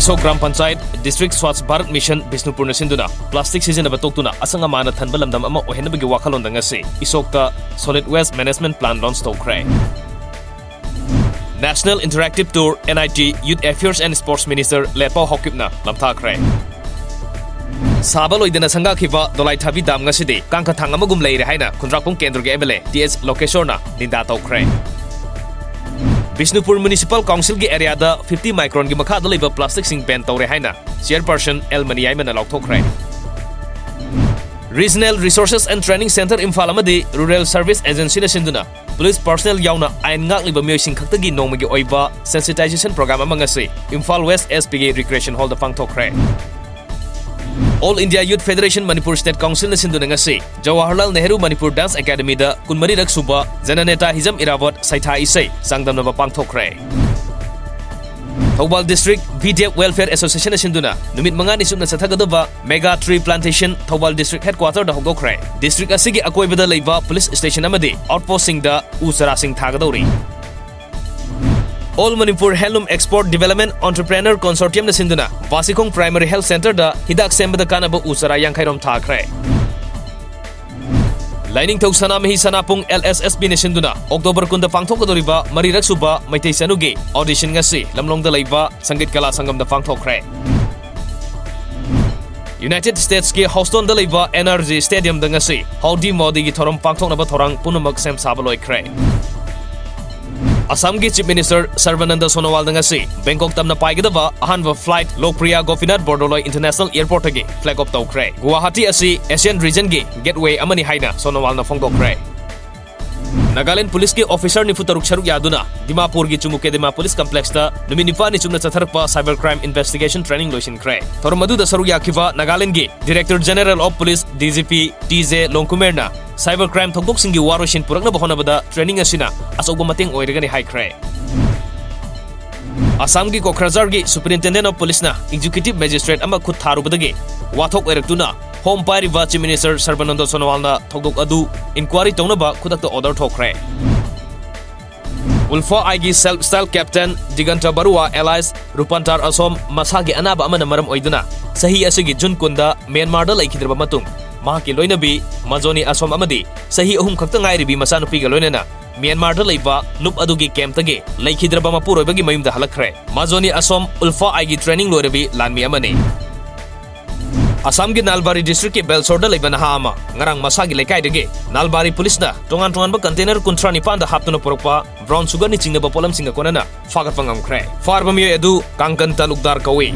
Isok Gram Panchayat District Swachh Bharat Mission Bisnupur na sinduna plastic season na batokuna asang amana thanba lamdam ama ohenabagi wakalon da ngasi isokta solid waste management plan launch tokre. National Interactive Tour NIT Youth Affairs and Sports Minister Lepo Hokipna lamthakre. Sabaloy dina sanga khiba dolai thabi dam ngasidi kangka thang amagum leire haina khundrakpung kendra ge ebele TS location na ninda tokre. Bisnupur Municipal Council ki area da 50 micron ki makha da leiba plastic sing ban tawre haina chairperson El Maniai mana laukthokre. Regional Resources and Training Center Imphal amadi Rural Service Agency na sinduna police personnel yauna ain ngak liba myoising khaktagi nongmagi oiba sensitization program amangasi Imphal West SPG Recreation Hall da pangthokre. All India Youth Federation Manipur State Council na sinduna ngasi Jawaharlal Nehru Manipur Dance Academy da kunmari rak suba Jananeta Hizam Irawat Saitha Isai sangdamna ba pangthokre. Thobal District VDF Welfare Association na sinduna numit manga ni sumna sathagadaba Mega Tree Plantation Thobal District Headquarter da hogdokre. District asigi akoibada leiba police station amadi outpost sing da usara sing thagadori. All Manipur Handloom Export Development Entrepreneur Consortium na sinduna Vasikong Primary Health Center da hidak sembada kanaba usara yangkhairom thakre. Lining Thau Sanamahi Sanapung LSSB na sinduna October kunda pangthokadoriba marirak suba Maitei Sanugi audition ngasi lamlong da leiba Sanggit Kala Sangam da pangthokre. United States ki Houston da leiba NRG Stadium da ngasi Howdy Modi gi thorom pangthoknaba thorang punamak sem sabaloi kre. Assam ki Chief Minister Sarbananda Sonowal da ngasi Bangkok tamna paigidaba ahanba flight Lokpriya Gopinath Bordoloi International Airport agi flag off tawkre. Guwahati asi Asian region gi gateway amani haina Sonowal na phongdokre. Nagaland Police ki officer ni futaruk sharuk yaduna Dimapur gi Chumuke Dima Police Complex ta numinipa ni chumna chatharpa cybercrime investigation training loisin kre. Thormadu da saruk yakiva Nagaland gi Director General of Police DGP TJ Longkumerna cybercrime thokdok singi waroshin purakna bahonabada training asina asoba mating oiragani high kre. Assam gi Kokrajhar gi Superintendent of Police na Executive Magistrate ama khut tharubadagi wathok oiraktuna Home Pariva Chief Minister Sarbananda Sonowal na thokdok adu inquiry tongnaba khudakta order thokre. Ulfa Aigi Self-Style Captain Diganta Barua Allies Rupantar Asom Masagi Anaba amana maram oiduna sahi asigi Jun kunda Myanmar da laikhidraba matung mahaki loinabi Majoni Asom amadi sahi ahum khakta ngairibi masanupi ga loinana Myanmar da leiba nup adugi camp tage laikhidraba mapuroibagi mayumda halakre. Majoni Asom Ulfa Aigi training loirabi lanmi amani. Assam ki Nalbari District ki Belsor da leiba naha ama ngarang masagi lekai dege Nalbari Police na tongan ba container kuntra nipan da haptuna porokpa brown sugar ni chingna ba polam singa konana fagat pangam kre. Farba miyo edu Kangkan Talukdar kawi.